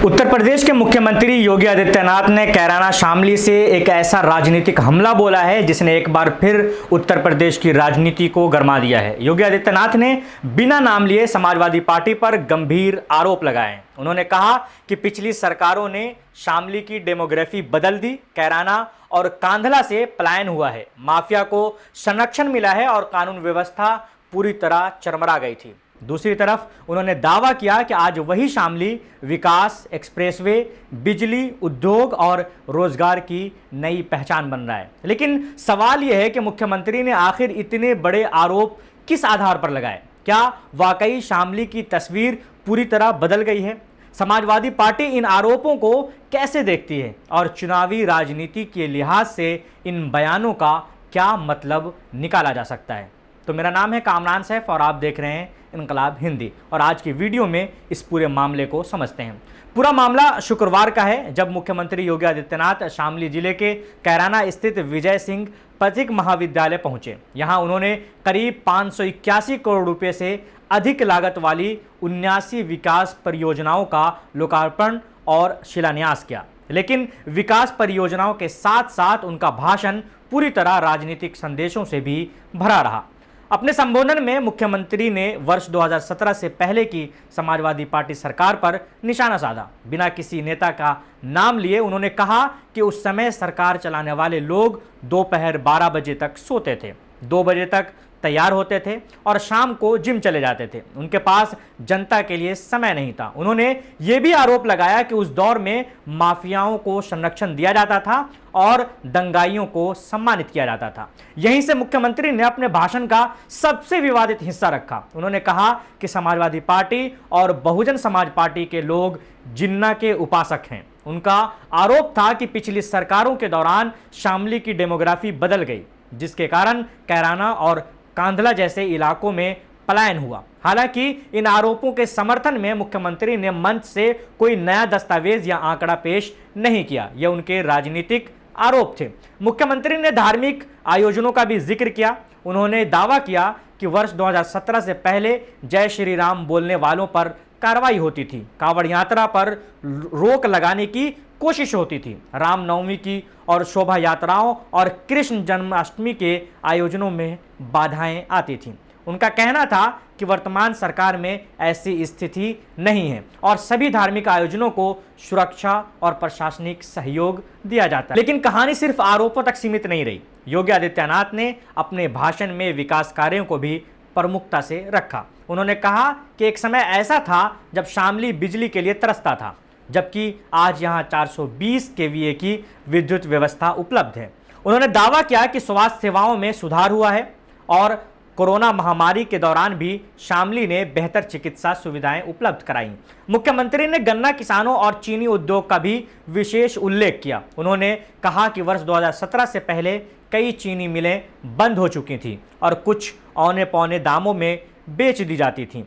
उत्तर प्रदेश के मुख्यमंत्री योगी आदित्यनाथ ने कैराना शामली से एक ऐसा राजनीतिक हमला बोला है जिसने एक बार फिर उत्तर प्रदेश की राजनीति को गरमा दिया है। योगी आदित्यनाथ ने बिना नाम लिए समाजवादी पार्टी पर गंभीर आरोप लगाए हैं। उन्होंने कहा कि पिछली सरकारों ने शामली की डेमोग्राफी बदल दी, कैराना और कांधला से पलायन हुआ है, माफिया को संरक्षण मिला है और कानून व्यवस्था पूरी तरह चरमरा गई थी। दूसरी तरफ उन्होंने दावा किया कि आज वही शामली विकास, एक्सप्रेसवे, बिजली, उद्योग और रोजगार की नई पहचान बन रहा है। लेकिन सवाल यह है कि मुख्यमंत्री ने आखिर इतने बड़े आरोप किस आधार पर लगाए? क्या वाकई शामली की तस्वीर पूरी तरह बदल गई है? समाजवादी पार्टी इन आरोपों को कैसे देखती है और चुनावी राजनीति के लिहाज से इन बयानों का क्या मतलब निकाला जा सकता है? तो मेरा नाम है कामरान सैफ और आप देख रहे हैं इनकलाब हिंदी और आज की वीडियो में इस पूरे मामले को समझते हैं। पूरा मामला शुक्रवार का है जब मुख्यमंत्री योगी आदित्यनाथ शामली जिले के कैराना स्थित विजय सिंह पथिक महाविद्यालय पहुंचे। यहां उन्होंने करीब 581 करोड़ रुपए से अधिक लागत वाली 79 विकास परियोजनाओं का लोकार्पण और शिलान्यास किया। लेकिन विकास परियोजनाओं के साथ साथ उनका भाषण पूरी तरह राजनीतिक संदेशों से भी भरा रहा। अपने संबोधन में मुख्यमंत्री ने वर्ष 2017 से पहले की समाजवादी पार्टी सरकार पर निशाना साधा। बिना किसी नेता का नाम लिए उन्होंने कहा कि उस समय सरकार चलाने वाले लोग दोपहर 12 बजे तक सोते थे, 2 बजे तक तैयार होते थे और शाम को जिम चले जाते थे। उनके पास जनता के लिए समय नहीं था। उन्होंने ये भी आरोप लगाया कि उस दौर में माफियाओं को संरक्षण दिया जाता था और दंगाइयों को सम्मानित किया जाता था। यहीं से मुख्यमंत्री ने अपने भाषण का सबसे विवादित हिस्सा रखा। उन्होंने कहा कि समाजवादी पार्टी और बहुजन समाज पार्टी के लोग जिन्ना के उपासक हैं। उनका आरोप था कि पिछली सरकारों के दौरान शामली की डेमोग्राफी बदल गई, जिसके कारण कैराना और कांधला जैसे इलाकों में पलायन हुआ। हालांकि इन आरोपों के समर्थन में मुख्यमंत्री ने मंच से कोई नया दस्तावेज या आंकड़ा पेश नहीं किया। यह उनके राजनीतिक आरोप थे। मुख्यमंत्री ने धार्मिक आयोजनों का भी जिक्र किया। उन्होंने दावा किया कि वर्ष 2017 से पहले जय श्री राम बोलने वालों पर कार्रवाई होती थी, कांवड़ यात्रा पर रोक लगाने की कोशिश होती थी, रामनवमी की और शोभा यात्राओं और कृष्ण जन्माष्टमी के आयोजनों में बाधाएं आती थीं। उनका कहना था कि वर्तमान सरकार में ऐसी स्थिति नहीं है और सभी धार्मिक आयोजनों को सुरक्षा और प्रशासनिक सहयोग दिया जाता है। लेकिन कहानी सिर्फ आरोपों तक सीमित नहीं रही। योगी आदित्यनाथ ने अपने भाषण में विकास कार्यों को भी प्रमुखता से रखा। उन्होंने कहा कि एक समय ऐसा था जब शामली बिजली के लिए तरसता था, जबकि आज यहां 420 केवीए की विद्युत व्यवस्था उपलब्ध है। उन्होंने दावा किया कि स्वास्थ्य सेवाओं में सुधार हुआ है और कोरोना महामारी के दौरान भी शामली ने बेहतर चिकित्सा सुविधाएं उपलब्ध कराई। मुख्यमंत्री ने गन्ना किसानों और चीनी उद्योग का भी विशेष उल्लेख किया। उन्होंने कहा कि वर्ष 2017 से पहले कई चीनी मिलें बंद हो चुकी थीं और कुछ औने पौने दामों में बेच दी जाती थीं।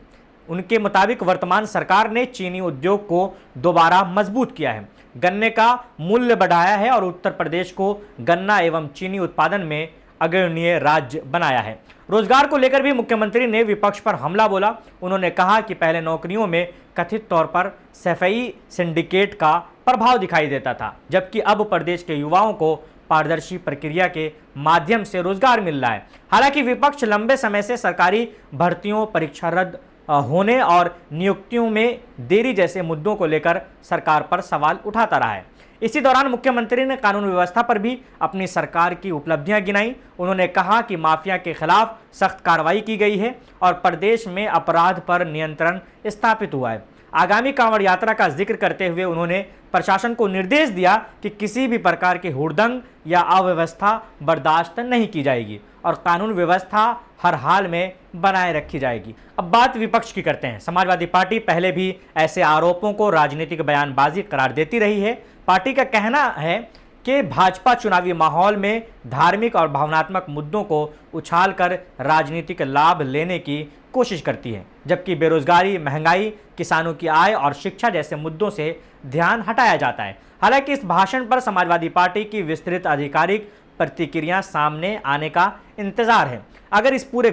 उनके मुताबिक वर्तमान सरकार ने चीनी उद्योग को दोबारा मजबूत किया है, गन्ने का मूल्य बढ़ाया है और उत्तर प्रदेश को गन्ना एवं चीनी उत्पादन में अग्रणीय राज्य बनाया है। रोजगार को लेकर भी मुख्यमंत्री ने विपक्ष पर हमला बोला। उन्होंने कहा कि पहले नौकरियों में कथित तौर पर सफाई सिंडिकेट का प्रभाव दिखाई देता था, जबकि अब प्रदेश के युवाओं को पारदर्शी प्रक्रिया के माध्यम से रोजगार मिल रहा है। हालांकि विपक्ष लंबे समय से सरकारी भर्तियों, परीक्षा रद्द होने और नियुक्तियों में देरी जैसे मुद्दों को लेकर सरकार पर सवाल उठाता रहा है। इसी दौरान मुख्यमंत्री ने कानून व्यवस्था पर भी अपनी सरकार की उपलब्धियां गिनाई। उन्होंने कहा कि माफिया के खिलाफ सख्त कार्रवाई की गई है और प्रदेश में अपराध पर नियंत्रण स्थापित हुआ है। आगामी कांवड़ यात्रा का जिक्र करते हुए उन्होंने प्रशासन को निर्देश दिया कि किसी भी प्रकार के हुड़दंग या अव्यवस्था बर्दाश्त नहीं की जाएगी और कानून व्यवस्था हर हाल में बनाए रखी जाएगी। अब बात विपक्ष की करते हैं। समाजवादी पार्टी पहले भी ऐसे आरोपों को राजनीतिक बयानबाजी करार देती रही है। पार्टी का कहना है कि भाजपा चुनावी माहौल में धार्मिक और भावनात्मक मुद्दों को उछालकर राजनीतिक लाभ लेने की कोशिश करती है, जबकि बेरोजगारी, महंगाई, किसानों की आय और शिक्षा जैसे मुद्दों से ध्यान हटाया जाता है। हालांकि इस भाषण पर समाजवादी पार्टी की विस्तृत आधिकारिक प्रतिक्रिया सामने आने का इंतजार है। अगर इस पूरे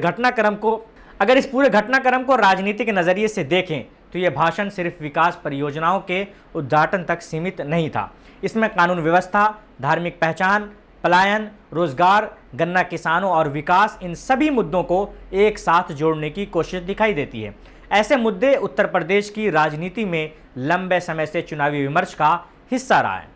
घटनाक्रम को राजनीतिक नजरिए से देखें तो यह भाषण सिर्फ विकास परियोजनाओं के उद्घाटन तक सीमित नहीं था। इसमें कानून व्यवस्था, धार्मिक पहचान, पलायन, रोजगार, गन्ना किसानों और विकास, इन सभी मुद्दों को एक साथ जोड़ने की कोशिश दिखाई देती है। ऐसे मुद्दे उत्तर प्रदेश की राजनीति में लंबे समय से चुनावी विमर्श का हिस्सा रहा है।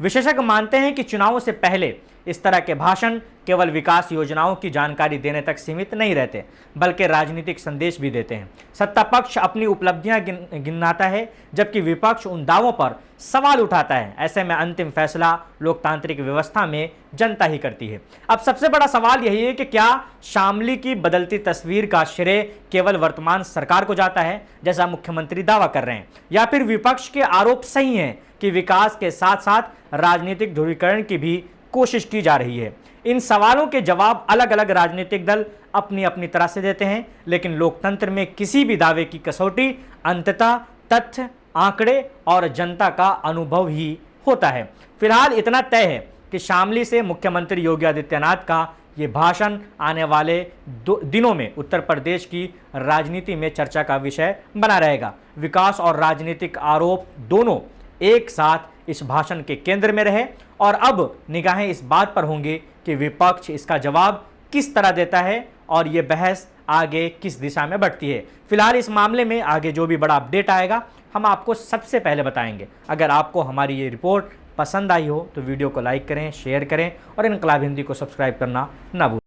विशेषज्ञ मानते हैं कि चुनावों से पहले इस तरह के भाषण केवल विकास योजनाओं की जानकारी देने तक सीमित नहीं रहते, बल्कि राजनीतिक संदेश भी देते हैं। सत्ता पक्ष अपनी उपलब्धियां गिनाता है, जबकि विपक्ष उन दावों पर सवाल उठाता है। ऐसे में अंतिम फैसला लोकतांत्रिक व्यवस्था में जनता ही करती है। अब सबसे बड़ा सवाल यही है कि क्या शामली की बदलती तस्वीर का श्रेय केवल वर्तमान सरकार को जाता है, जैसा मुख्यमंत्री दावा कर रहे हैं, या फिर विपक्ष के आरोप सही हैं कि विकास के साथ साथ राजनीतिक ध्रुवीकरण की भी कोशिश की जा रही है। इन सवालों के जवाब अलग अलग राजनीतिक दल अपनी अपनी तरह से देते हैं, लेकिन लोकतंत्र में किसी भी दावे की कसौटी अंततः तथ्य, आंकड़े और जनता का अनुभव ही होता है। फिलहाल इतना तय है कि शामली से मुख्यमंत्री योगी आदित्यनाथ का ये भाषण आने वाले दिनों में उत्तर प्रदेश की राजनीति में चर्चा का विषय बना रहेगा। विकास और राजनीतिक आरोप दोनों एक साथ इस भाषण के केंद्र में रहे, और अब निगाहें इस बात पर होंगी कि विपक्ष इसका जवाब किस तरह देता है और ये बहस आगे किस दिशा में बढ़ती है। फिलहाल इस मामले में आगे जो भी बड़ा अपडेट आएगा हम आपको सबसे पहले बताएंगे। अगर आपको हमारी ये रिपोर्ट पसंद आई हो तो वीडियो को लाइक करें, शेयर करें और इनकलाब हिंदी को सब्सक्राइब करना ना भूलें।